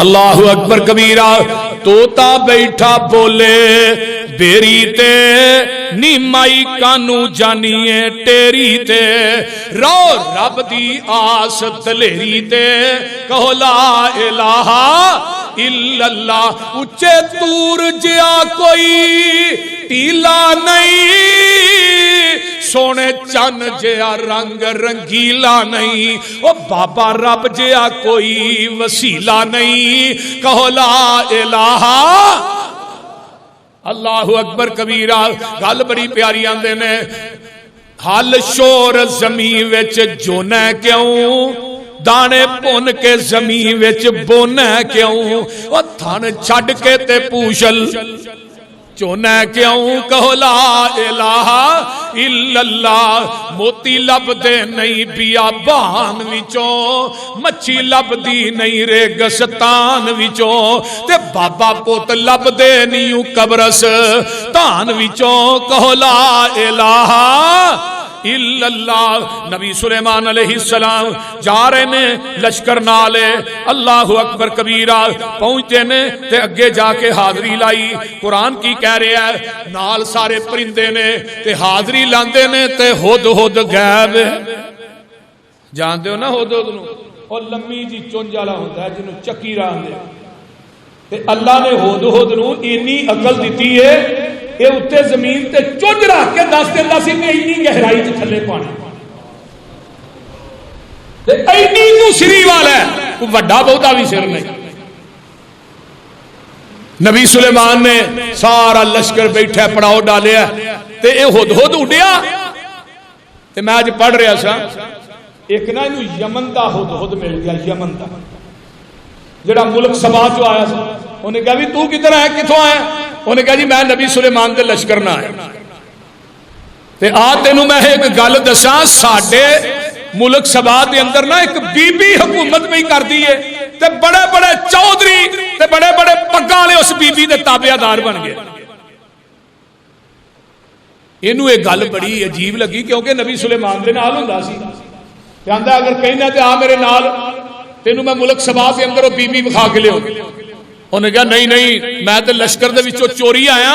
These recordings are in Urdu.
اللہ اکبر کبیرہ توتا بیٹھا بولے بیری تے نیمائی کانو جانیے تیری تے رو رب دی آس دلیری تے کہو لا الہ الا اللہ اچھے تور جیا کوئی ٹیلا نہیں سونے چن جیا رنگ رنگیلا نہیں او بابا رب جیا کوئی وسیلہ نہیں کہو لا الہ اللہ اکبر کبیرہ گل بڑی پیاری آندے نے حل شور زمین وچ جونا کیوں دانے پون کے زمین وچ بونا کیوں او تھن چھڈ کے تے پوچھل چونا کیوں کہو لا الہ الا اللہ موتی لب دے نہیں بیابان وچوں مچھی لب دی نہیں ریگستان وچوں تے بابا پوت لب دے نہیں قبرس تان وچوں کہو لا الہ الا اللہ نبی سلیمان علیہ السلام جا رہے نے لشکر نالے اللہ اکبر کبیرہ پہنچتے نے تے اگے جا کے حاضری لائی قرآن کی کہہ رہے ہیں نال سارے پرندے نے تے حاضری لاندے نے تے ہد ہد غیب جانتے ہو نا ہد ہد نو اور لمبی جی چونج والا ہوتا ہے جنوں چکی راندے تے اللہ نے ہد ہد نو اینی عقل دیتی ہے یہ اتنے زمین تے چونج رکھ کے دس دن سی کہ اینی گہرائی تے تھلے پانی تے اینی تو سری والا ہے کوئی وڈا بہتا بھی سر نہیں نبی سلیمان نے سارا لشکر بیٹھا پڑاؤ ڈالیا تے اے ہد ہد اڈیا تے میں اج پڑھ رہا سا ایک نا اینو یمن دا ہد ہد مل گیا یمن دا جڑا ملک سبا چو آیا سا انہیں کہا بھی تو کدھر آیا کتھوں آیا انہیں کہا جی میں نبی سلیمان دے لشکر نہ آیا تے آ تینوں میں ایک گل دساں ساڈے ملک سبا دے اندر نا ایک بی بی حکومت میں کر دی ہے تے بڑے بڑے چودھری تے بڑے بڑے پگاں والے اس بی بی دے تابعدار بن گئے اینوں ایک گل بڑی عجیب لگی کیونکہ نبی سلیمان دے نال ہوندا سی تے آندا اگر کہیں نہ تے آ میرے نال تینوں میں ملک سبا دے اندر بی بی بخا کے لیو انہیں کہا نہیں نہیں میں تے لشکر دے وچوں چوری آیا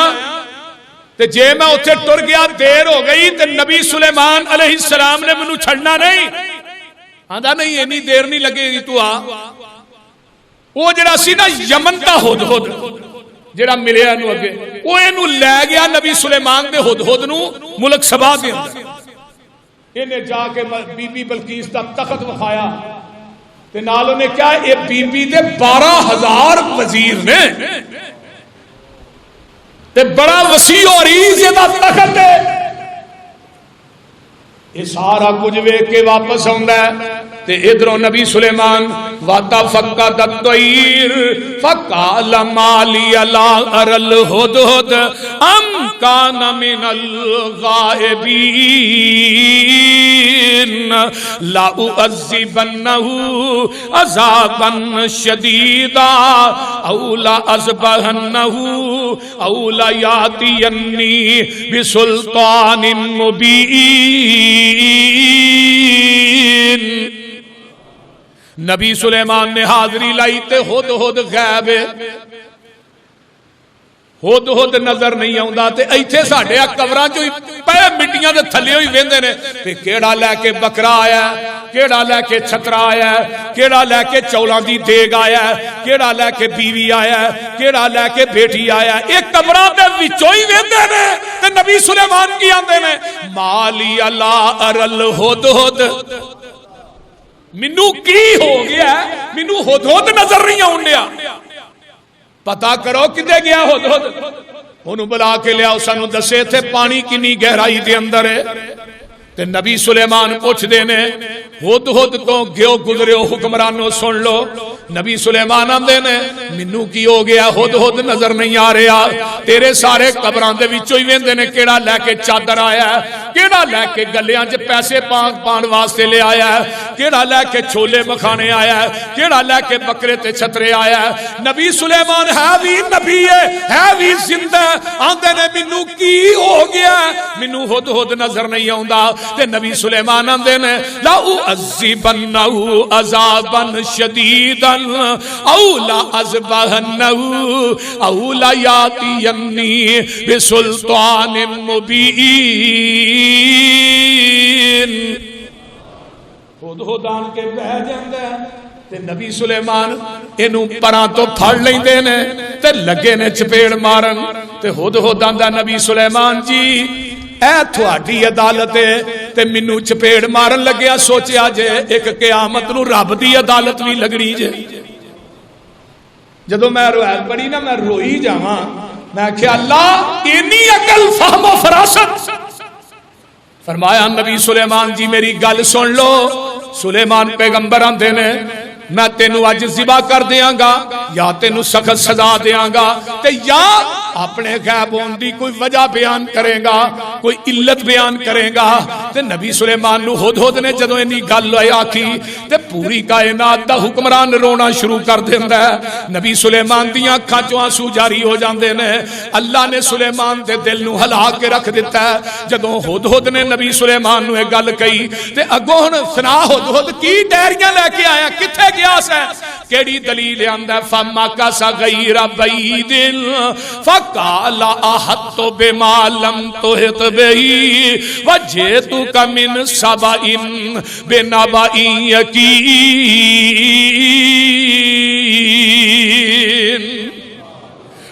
تے جے میں اتھے ٹر گیا دیر ہو گئی تے نبی سلیمان علیہ السلام نے منو چھڑنا نہیں آندا نہیں اینی دیر نہیں لگے گی تو آ وہ جڑا سی نا یمن دا ہد ہد جڑا ملیا انو اگے وہ اینو لے گیا نبی سلیمان دے ہد ہد نو ملک سبا دے اندر انہیں جا کے بی بی بلقیس دا تخت وکھایا تے نالوں نے کیا اے بی بی دے 12,000 وزیر نے تے بڑا وسیع اور عریض دا تخت ہے یہ سارا کچھ ویکھ کے واپس آندا ہے تے ادھروں نبی سلیمان وَتَفَقَّدَ الطَّيْرُ فَقَالَ مَا لِيَ لَا أَرَى الْهُدْهُدَ أَمْ كَانَ مِنَ الْغَائِبِينَ لَأُعَذِّبَنَّهُ عَذَابًا شَدِيدًا أَوْ لَأَذْبَحَنَّهُ أَوْ لَيَأْتِيَنِّي بِسُلْطَانٍ مُبِينٍ نبی سلیمان نے حاضری لائی تے ہد ہد غیب ہد ہد نظر نہیں آؤندا تے ایتھے ساڈے قبراں چوں پے مٹیاں دے تھلے ہوئی ویندے نے تے کیڑا لے کے بکرا آیا کیڑا لے کے چھترا آیا کیڑا لے کے چولاں دی دیگ آیا کیڑا لے کے بیوی آیا کیڑا لے کے بیٹی آیا اے قبراں دے وچوں ہی ویندے نے تے نبی سلیمان کی آندے نے مالی لا ارل ہد ہد منو کی ہو گیا منو ہد ہد نظر نہیں آؤندیا پتا کرو کدے گیا ہد ہد انہوں بلا کے لیا سانو دسے تھے پانی کنی گہرائی دے اندر ہے تے نبی سلیمان پوچھ دینے ہد ہد تو گیو گزرے ہو حکمرانوں سن لو نبی سلیمان آندے نے منو کی ہو گیا ہد ہد نظر نہیں آ رہا تیرے سارے قبران دے وچوں ہی ویندے نے کیڑا لے کے چادر آیا کیڑا لے کے گلیاں چ پیسے پان واسطے لے آیا ہے، کیڑا لے کے چھولے مکھانے آیا ہے، کیڑا لے کے بکرے تے چھترے آیا ہے۔ نبی سلیمان ہے بھی نبی ہے بھی زندہ، آندے نے مینوں کی ہو گیا، مینوں ہد ہد نظر نہیں آوندا، تے نبی سلیمان آندے نے لا اعذبنہ عذابا شدیدا او لا اذبحنہ او لا یاتینی بسلطان مبین۔ خود آن کے بہ جاندے ہیں تے نبی سلیمان اینوں پراں تو پھڑ لیندے نے تے لگے نے چپیڑ مارن، تے خود آندا نبی سلیمان جی اے تھوڑی عدالت ہے تے مینوں چپیڑ مارن لگیا، سوچیا جے ایک قیامت نو رب دی عدالت بھی لگنی جے۔ جدو میں روایت پڑھی نا میں روئی جاواں، میں کہ اللہ اینی عقل فہم و فراست۔ فرمایا نبی سلیمان جی میری گل سن لو، سلیمان پیغمبر آندے نے میں تینوں اج ذبح کر دیاں گا یا تینوں سخت سزا دیاں گا، تے یا اپنے غیب ہون دی کوئی وجہ بیان کرے گا، کوئی علت بیان کرے گا۔ تے نبی سلیمان نو ہد نے جدوں اینی گل آکھی تے پوری کائنات دا حکمران رونا شروع کر دیندا ہے۔ نبی سلیمان دیاں اکھاں چوں آنسو جاری ہو جاندے نے۔ اللہ نے سلیمان دے دل نو ہلا کے رکھ دتا ہے۔ جدوں ہد نے نبی سلیمان نو اے گل کہی تے اگوں ہن سنا ہد کی ڈیریاں لے کے آیا، کتھے گیا سے، کیڑی دلیل آندا فما کا غیر بعید فقال احط بما لم تحط به وجئتك من سبأ بنبأ یقین۔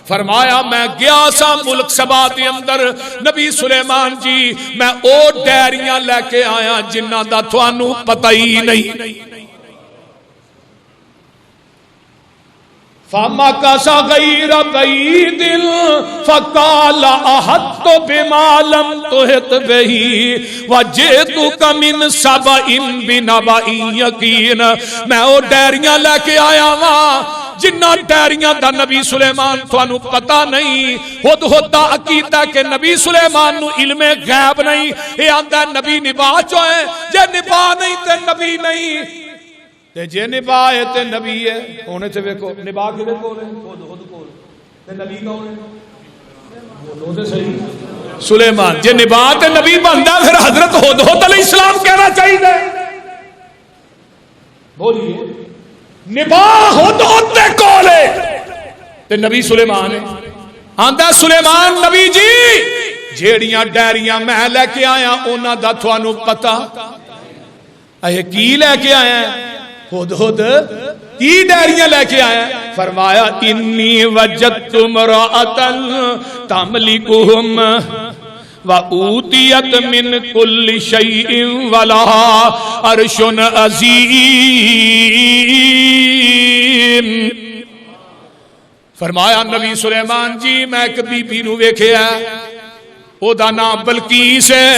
فرمایا میں گیا سا ملک سبا دے اندر، نبی سلیمان جی میں او ڈیریاں لے کے آیا جنہاں دا تھانوں پتہ ہی نہیں۔ فَمَكَثَ غَيْرَ بَعِيدٍ فَقَالَ أَحَطتُ بِمَا لَمْ تُحِطْ بِهِ وَجِئْتُكَ مِنْ سَبَإٍ بِنَبَإٍ یقین۔ میں او ڈیریاں لے کے آیا ہاں جنہ ڈیریاں دا نبی سلیمان تھانوں پتہ نہیں۔ خود ہوتا عقیدہ کہ نبی سلیمان نو علم غیب نہیں، یہ آندا نبی نبا چوئے، جے نبا نہیں تے نبی نہیں، تے جے نبا ہے تے نبی ہے۔ ہونے سے ویکھو نبا کدے کول ہے، خود کول، تے نبی کون ہے؟ بولو تے صحیح، سلیمان۔ جے نبا تے نبی بندا پھر حضرت ہد علیہ السلام کہنا چاہیے۔ بولیے نبا ہد دے کول ہے تے نبی سلیمان ہے۔ آندا سلیمان نبی جی جیڑیاں ڈیریاں میں لے کے آیا انہاں دا تھانوں پتہ اے کی لے کے آیا ہے؟ ہد کی ڈیریاں لے کے آیا؟ فرمایا انی وجدت امرأۃ تملکہم وَأُوتِيَتْ مِنْ كُلِّ شَيْءٍ وَلَهَا عَرْشٌ عَظِيمٌ۔ فرمایا نبی سلیمان جی میں ایک بی بی نو ویکھیا، او دا نام بلقیس ہے،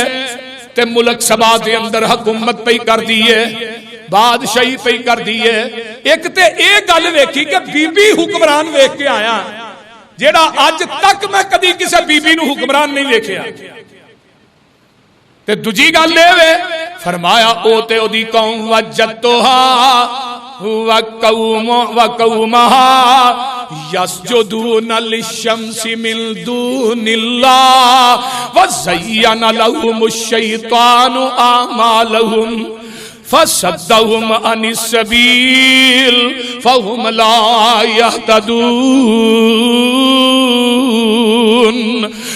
تے ملک سبا دے اندر حکومت پئی کر دیئے، بادشاہی پئی کر دیئے۔ ایک تے ایک گل ویکھی کہ بی بی حکمران ویکھ کے آیا جیڑا اج تک میں کدی کسے بی بی نو حکمران نہیں ویکھیا۔ تے دوجی گل لے وے فرمایا او تے او دی قوم وجدتھا وقومہا یسجدون للشمس من دون اللہ وزین لهم الشیطان اعمالهم فصدهم عن السبیل فهم لا يهتدون۔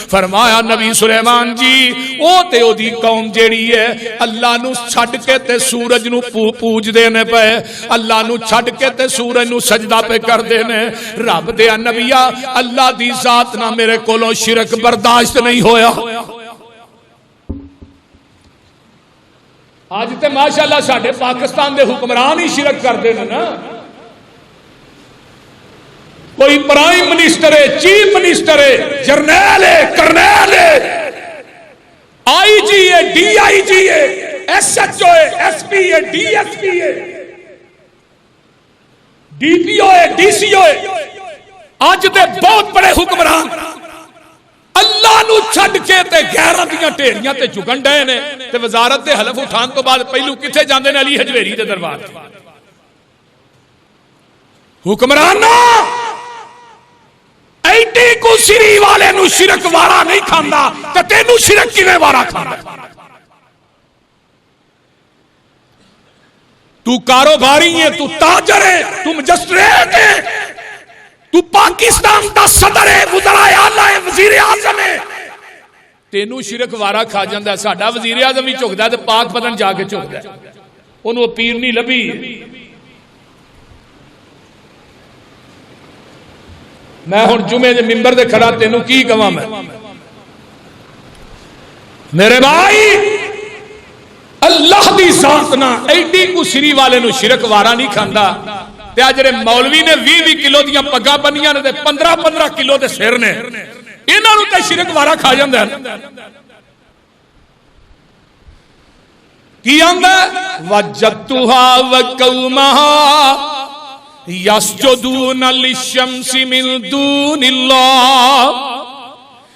فرمایا نبی سلیمان جی او تے او دی قوم جیڑی ہے اللہ نو چھڈ کے تے سورج نو پوج دینے پے، اللہ نو چھڈ کے تے سورج نو سجدہ پہ کر دینے۔ رب دے نبیا اللہ دی ذات نہ میرے کولوں شرک برداشت نہیں ہویا۔ آج تے ماشاءاللہ ساڈے پاکستان دے حکمران ہی شرک کر دے نا، کوئی پرائم منسٹر ہے، چیف منسٹر ہے، جرنیل ہے، کرنیل ہے، آئی جی ہے، ڈی آئی جی ہے، ایس ایچ او ہے، ایس پی ہے، ڈی ایس پی ہے، ڈی پی او ہے، ڈی سی او ہے، آج دے بہت بڑے حکمران اللہ نو چھڈ کے تے غیراں دیاں ڈھیریاں تے جھکن ڈے نے تے وزارت دے حلف اٹھان تو بعد پہلو کتھے جاندے نے علی حجویری دے دربار تے حکمرانہ ایڈی کو سری والے نو شرک وارا نہیں کھاندا تے تینو شرک کیویں وارا کھاندا تو کاروباری ہے تو تاجر ہے تو مجسٹریٹ ہے تو پاکستان دا صدر ہے وزراء اعلی ہے وزیر اعظم ہے تینو شرک وارا کھا جاندا ہے ساڈا وزیر اعظم بھی جھکدا ہے تے پاک پتن جا کے جھکدا ہے اونوں پیر نہیں لبھی میں ہن جمعے دے منبر تے کھڑا تینو کی کہاں میں میرے بھائی اللہ دی ذات نہ ایڈی کو سری والے نو شرک وارا نہیں کھاندا تے آ جڑے مولوی نے 20 کلو دیاں پگاں بنیاں نے تے 15 کلو دے سر نے انہاں نوں تے شرک وارا کھا جاندا ہے کی آندا وجدتھا وقومھا یسجدون للشمس من دون اللہ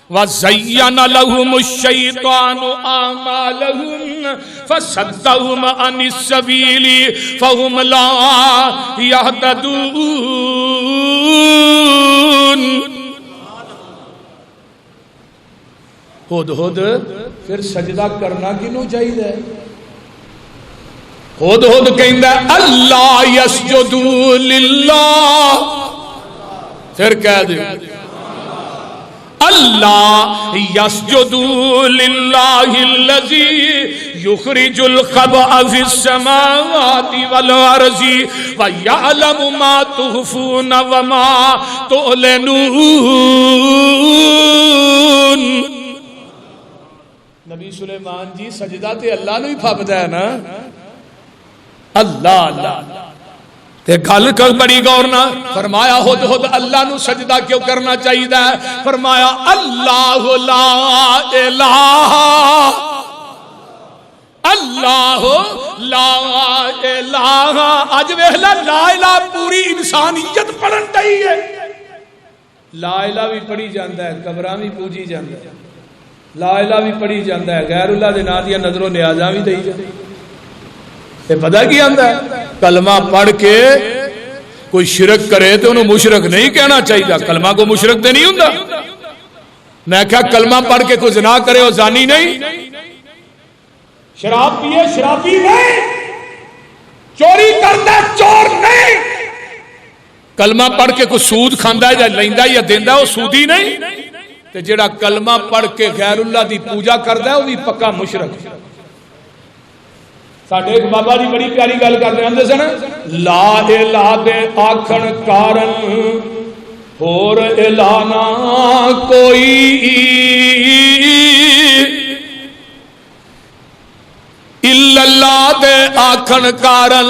وَزَيَّنَ لَهُمُ الشَّيْطَانُ أَعْمَالَهُمْ فَصَدَّهُمْ عَنِ السَّبِيلِ فَهُمْ لَا يَهْتَدُونَ ہد پھر سجدہ کرنا کینوں چاہیے ہد کہندا اللہ یسجدو للہ پھر کہہ دے اللہ یسجد للہ الذی یخرج الخبأ فی السماوات والارض ویعلم ما تخفون وما تعلنون نبی سلیمان جی سجدہ تے اللہ نو ہی پھپدا ہے نا اللہ اللہ تے گل کر بڑی غور نہ فرمایا ہد اللہ نو سجدہ کیوں کرنا چاہیے فرمایا اللہ لا الہ اللہ لا الہ اج ویکھ لا الہ پوری انسانیت پڑھن ڈئی ہے لا الہ بھی پڑھی جاندا ہے قبراں بھی پوجی جاندا ہے لا الہ بھی پڑھی جاندا ہے غیر اللہ دے نام دی نظر و نیازاں بھی دئی جاندی پتہ کی آندا ہے کلمہ پڑھ کے کوئی شرک کرے تو انہوں مشرک نہیں کہنا چاہیے کلمہ کو مشرک دے نہیں ہوندا میں کہا کلمہ پڑھ کے کوئی زنا کرے اور زانی نہیں شراب پیے شرابی نہیں چوری کرتا چور نہیں کلمہ پڑھ کے کوئی سود کھاندا ہے یا لیندا یا دیندا وہ سودی نہیں تے جڑا کلمہ پڑھ کے غیر اللہ دی پوجا کردا ہے وہ بھی پکا مشرک ساڈے ایک بابا جی بڑی پیاری گل کرتے ہیں سن لا الہ دے آکھن کارن ہور الہ نہ کوئی الا اللہ دے آکھن کارن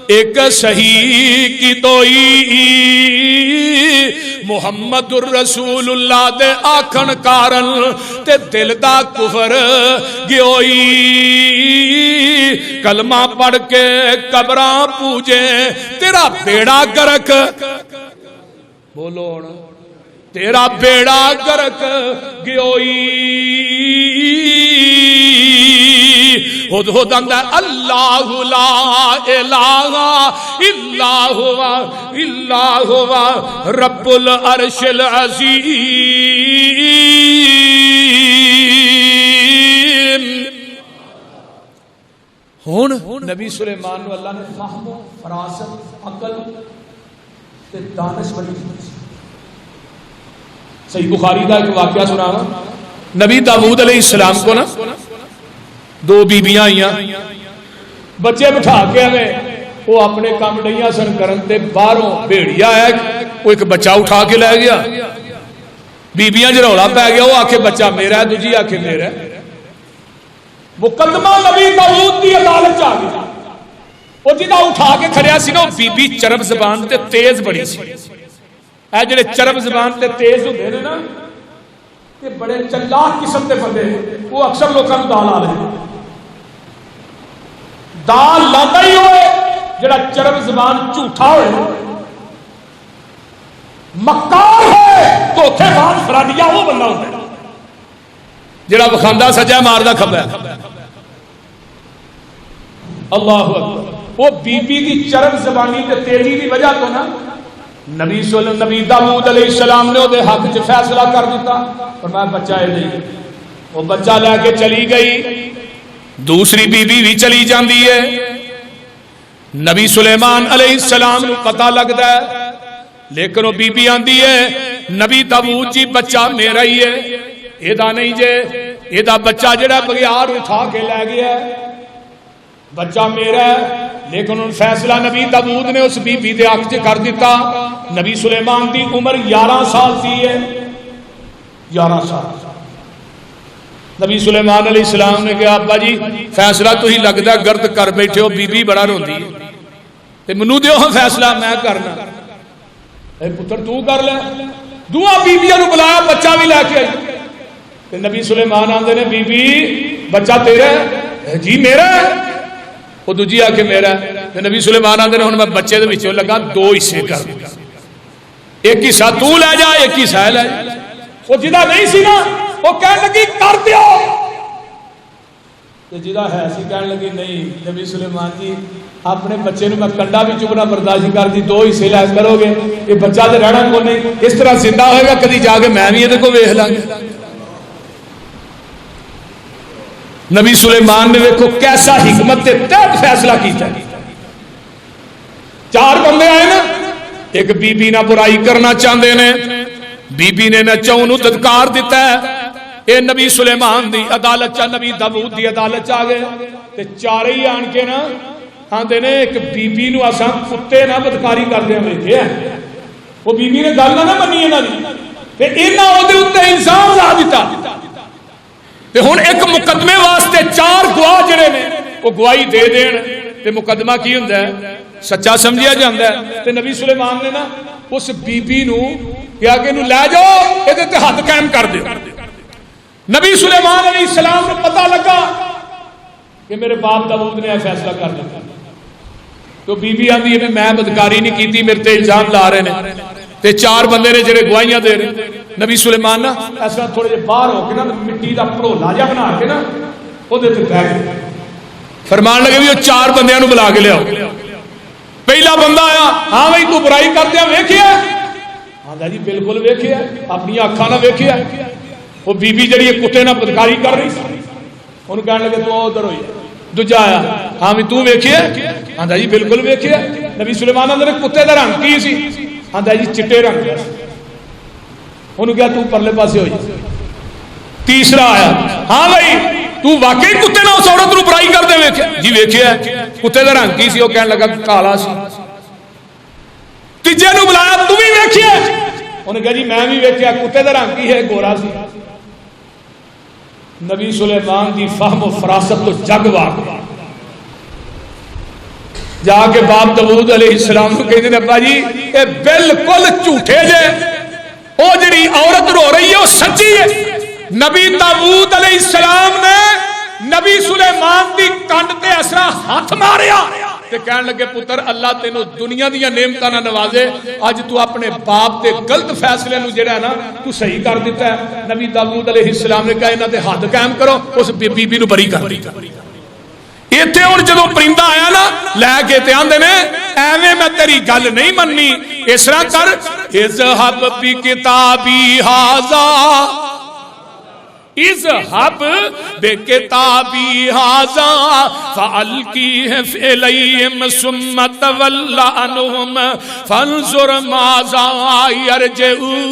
ایک صحیح کی توئی محمد الرسول اللہ دے آکھن کارن تے دل دا کفر گیوئی کلمہ پڑھ کے قبراں پوجے تیرا بیڑا گرک بولو تیرا بیڑا گرک گیوئی ہد اندر اللہ لا الہ الا ہوا رب العرش العظیم ہون نبی سلیمان نو اللہ نے فہم فراست عقل تے دانش بڑی صحیح بخاری دا ایک واقعہ سناواں نبی داؤد علیہ السلام کو نا دو بیبیاں آئیاں بچے بٹھا کے ہمیں وہ اپنے کام ڈیاں سن کرن تے باہروں بھیڑیا ہے وہ ایک بچہ اٹھا کے لے گیا بیبیاں جو رولا پہ گیا وہ آکھے بچہ میرا ہے دوجی آکھے میرا ہے مقدمہ نبی داؤد دی عدالت چ آ گیا وہ جہاں اٹھا کے کھڑیا سی نا وہ بی بی چرب زبان تے تیز بڑی سی اے جڑے چرب زبان تے تیز ہوندے نے نا کہ بڑے چلاک قسم دے بندے وہ اکثر لوکاں نوں دال آ رہے دال لاتا ہی ہوئے جڑا چرب زبان جھوٹا ہوئے مکار ہے دھوکے باز فراڈیا وہ بندہ ہوتا ہے جڑا بخاندا سجا ماردا کھبا اللہ اکبر وہ بی بی دی چرب زبانی تے تیزی دی وجہ تو نا نبی داؤد علیہ السلام نے وہ حق چ فیصلہ کر دیتا فرمایا بچہ ہے نہیں وہ بچہ لے کے چلی گئی دوسری بی بی بھی چلی جاندی ہے نبی سلیمان علیہ السلام کو پتہ لگتا ہے لیکن وہ بی بی آندی ہے نبی داؤد جی بچہ میرا ہی ہے ایدا نہیں جے ایدا بچہ جڑا بغیار اٹھا کے لے گیا بچہ میرا ہے لیکن ان فیصلہ نبی داؤد نے اس بی بی دے حق چ کر دیتا نبی سلیمان دی عمر 11 سال تھی ہے 11 سال نبی سلیمان علیہ السلام نے کہا ابا جی فیصلہ تو ہی لگتا گرد کر بیٹھے ہو بی بی بڑا روندی ہے تے منو دیو ہاں فیصلہ میں کرنا اے پتر تو کر لے دعا بی بیاں نو بلایا بچہ بھی لے کے آئی تے نبی سلیمان آندے نے بی بی بچہ تیرا ہے جی میرا ہے وہ دوجی آ کے میرا ہے نبی سلیمان آندے نے ہن میں بچے دے وچوں لگا 2 حصے کر ایک حصہ تو لے جا ایک حصہ لے جا وہ جدا نہیں سی نا وہ کہنے لگی کر دیو تے جدا ہے سی کہنے لگی نہیں نبی سلیمان جی اپنے بچے نو میں کنڈا بھی چبنا برداشت کر دی 2 حصے لے کرو گے یہ بچہ تے رہنا کو نہیں اس طرح زندہ ہوئے گا کدی جا کے میں بھی یہ کو ویکھ لاں گا نبی سلیمان نے دیکھو کیسا حکمت کے تحت فیصلہ کیتا ہے 4 بندے آئے نا ایک بی بی نہ برائی کرنا چاہتے ہیں بی بی نے نہ چون ددکار دیتا ہے اے نبی سلیمان دی عدالت چا نبی داؤد دی عدالت چا گئے تے چارے ہی آن کے نا آندے نے ایک بی بی نو اساں کتے نہ بدکاری کردے ہیں ویکھیا وہ بی بی نے گل نہ منی انہاں دی تے انہاں اودے اوتے الزام لا دیتا تے ہن ایک مقدمے واسطے 4 گواہ جڑے نے وہ گواہی دے دین تے مقدمہ کی ہوندا ہے سچا سمجھیا جاندا ہے تے نبی سلیمان نے نا اس بی بی نو کیا کہ نو لے جاؤ اے تے حد قائم کر دیو نبی سلیمان علیہ السلام کو پتہ لگا کہ میرے باپ داؤد نے فیصلہ کر دیا تو بی بی آندی ہے میں بدکاری نہیں کیتی میرے تے الزام لا رہے ہیں تے 4 بندے نے جڑے گواہیاں دے رہے نبی سلیمان نا ایسا تھوڑے جے باہر ہو کے نا مٹی دا پڑولا جا بنا کے نا او دے تے بیٹھ گئے فرمان لگے بھی وہ 4 بندیاں نو بلا کے لے آؤ پہلا بندہ آیا ہاں بھائی تو برائی کرتے ہیں ویکھیا ہاں جی بالکل ویکھیا اپنی اکھاں نہ ویکھیا وہ بی بی جڑی کتے نہ بدکاری کر رہی سی انہوں کہنے لگے تو ادھر ہوئی دوجا آیا ہاں بھی تو ویکھیا ہاں جی بالکل ویکھیا نبی سلیمان نے کتے دا رنگ کی سی ہاں جی چٹے رنگ کا انہوں کہا تو پرلے پاسے ہوئی تیسرا آیا ہاں بھائی تو واقعی کتے نہ اس عورت نو برائی کر دے ویکھیا جی ویکھیا کتے دا رنگ کی سی وہ کہنے لگا کالا سی تیجے نو بلایا تو بھی ویکھیا انہوں کہا جی میں بھی ویکھیا کتے دا رنگ کی ہے گورا سی نبی سلیمان دی فہم و فراست تو جگ واق جا کے باپ داؤد علیہ السلام کو کہتے ہیں ابا جی اے بالکل جھوٹے جے او جڑی عورت رو رہی ہے وہ سچی ہے نبی داؤد علیہ السلام نے نبی سلیمان دی کنڈ تے اسرا ہاتھ ماریا تے کہنے لگے پتر اللہ تینو دنیا دیا نعمتاں نہ نوازے اج تو اپنے باپ تے غلط فیصلے نو جڑا ہے نا تو صحیح کر دیتا ہے نبی داؤد علیہ السلام نے کہا انہاں تے حد قائم کرو اس بی بی نو بری کر دی ایتھے ہن جدوں پرندہ آیا نا لے کے تے آندے نے ایویں میں تیری گل نہیں مننی اس طرح کر اذهب بکتابی ھذا اذهب بکتابی ھذا فالقیہ الیہم ثم تول عنہم فانظر ماذا یرجعون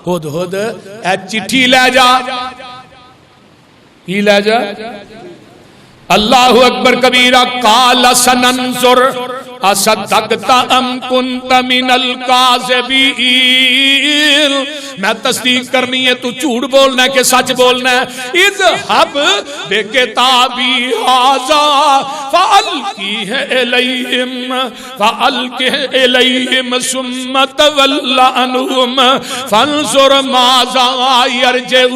ہدہد اے چٹھی لے جا کی لے جا اللہ اکبر کبیرہ قال سننظر اصدقت ام کنت من الکاذبین میں تصدیق کرنی ہے تو جھوٹ بولنا ہے کہ سچ بولنا ہے اذهب بکتابی ھذا فالقہ الیہم ثم تول عنہم فانظر ماذا یرجعون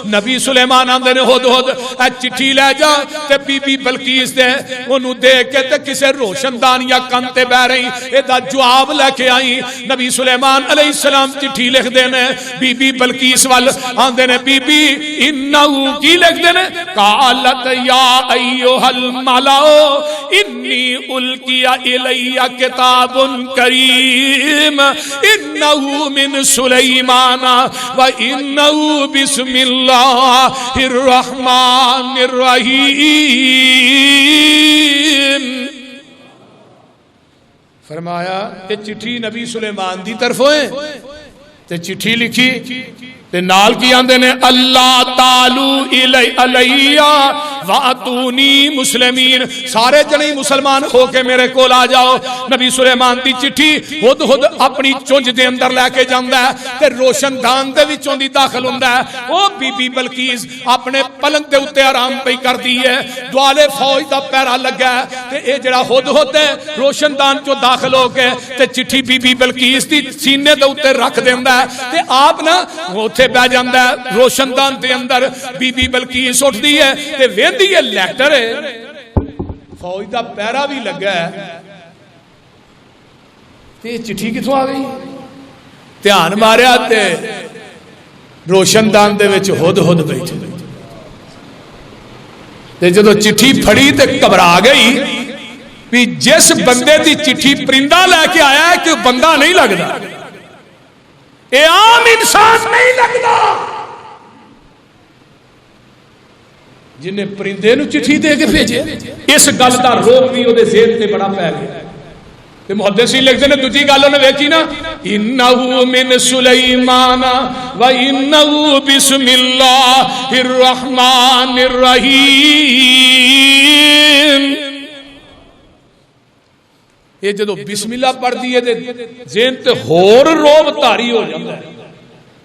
نبی سلیمان آندے نے ہدہد اے چٹھی لے جا تے بی بی بلقیس دے انہوں دیکھ کے تے کسے روشن دان یا کانتے بہ رہی ایدہ جواب لے کے آئی نبی سلیمان علیہ السلام چٹھی لکھ دینے بی بی بلقیس وال آندے نے بی بی انہو کی لکھ دینے قالت یا ایوہ الملاؤ انی القیا الیہ کتاب کریم انہو من سلیمان و انہو بسم اللہ الرحمن الرحیم فرمایا کہ چٹھی نبی سلیمان دی طرف ہوئے تے چٹھی لکھی تے نال کی آندے نے اللہ تعالو علیہ واتونی مسلمین سارے جنہی مسلمان ہو کے میرے کول آ جاؤ نبی سلیمان دی چٹھی ہدہد اپنی چونج دے اندر لے کے جاندہ ہے تے روشن دان دے بھی چوندی داخل ہوندہ ہے وہ بی بی بلقیس اپنے پلنگ دے اتے آرام پہ کر دی ہے دوالے فوج دا پیرا لگا ہے تے اے جڑا ہدہد ہے روشن دان چو داخل ہو کے تے چٹھی بی بی بلقیس دی سینے دے اتے رکھ دیندہ ہے تے آپ نا اتھے بہ جاندہ ہے روشن دان دے اندر بی بی بلقیس اٹھ دی ہے تے ویندی ہے لیٹر ہے فوج دا پیرا بھی لگا ہے تے چٹھی کتوں آ گئی دھیان ماریا تے روشن دان دے وچ ہدہد بیٹھے تے جدو چٹھی پھڑی تے گھبرا گئی بھی جس بندے دی چٹھی پرندہ لے کے آیا ہے کہ بندہ نہیں لگدا اے عام انسان نہیں لگدا جنہیں پرندے نو چٹھی دے کے بھیجے اس گل دا روک بھی اودے ذہن تے بڑا پے گیا تے محدثین لکھتے ہیں دوجی گل انہوں نے ویکھی نا انہو من سلیمان و انہو بسم اللہ الرحمن الرحیم یہ جدو بسم اللہ پڑھ دیئے دے ذہن تے ہور روب تاری ہو جاتا ہے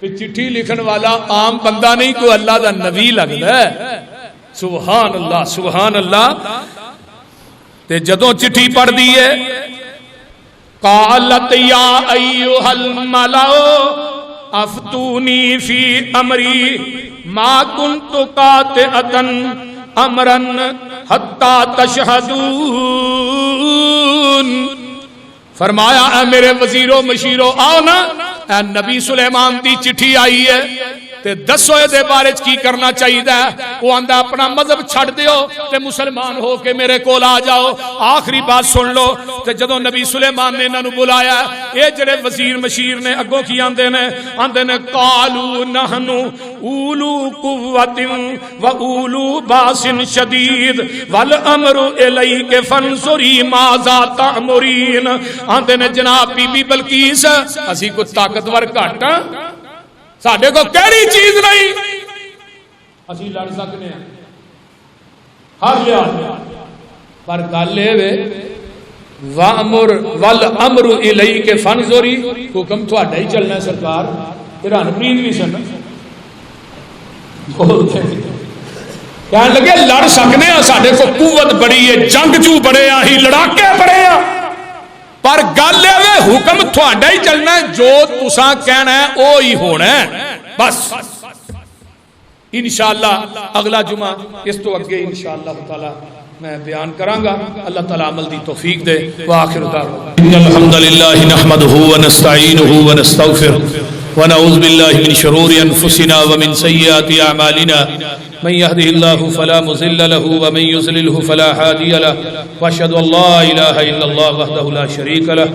کہ چٹھی لکھن والا عام بندہ نہیں کوئی اللہ دا نبی لگتا ہے سبحان اللہ سبحان اللہ تے جدو چٹھی پڑھ دیئے قالت یا ایوہ الملأ افتونی فی امری ما کنت قاطعتا امرا حتی تشہدون فرمایا اے میرے وزیرو مشیرو آؤ نا اے نبی سلیمان دی چٹھی آئی ہے تے دسو دے بارے کی کرنا چاہیے وہ آندہ اپنا مذہب چھڑ دیو تے مسلمان ہو کے میرے کول آ جاؤ آخری بات سن لو تے جدو نبی سلیمان نے انہوں بلایا اے جڑے وزیر مشیر نے اگوں کی آندے نے قالو نحنو اولو قوت و اولو باس شدید والامر الیک فانظری ماذا تأمرین آندے نے جناب بی بی بلقیس اسی کو طاقتور گھٹ ساڑھے کو کیڑی چیز نہیں اسی لڑ سکنے ہیں ہر لحاظ پر گل لے وَأَمُرْ وَالْأَمْرُ إِلَيْكَ فَانْظُرِ حکم تھوڑا ہی چلنا ہے سرکار ایران پرین بھی سن کہنے لگے لڑ سکنے ہیں ساڑھے کو قوت بڑی ہے جنگ جو بڑے ہیں ہی لڑاکے بڑے ہیں پر گل لے حکم تھوڑا ہی چلنا ہے جو تساں کہنا ہے وہ ہی ہونا ہے بس انشاءاللہ اگلا جمعہ اس تو اگے انشاءاللہ تعالی میں بیان کرانگا اللہ تعالی عمل دی توفیق دے وآخر دعوانا ان الحمدللہ نحمده ونستعینه ونستغفر ونعوذ باللہ من شرور انفسنا ومن سیئات اعمالنا من يهده الله فلا مضل له ومن يضلل فلا هادي له واشهد ان لا اله الا الله وحده لا شريك له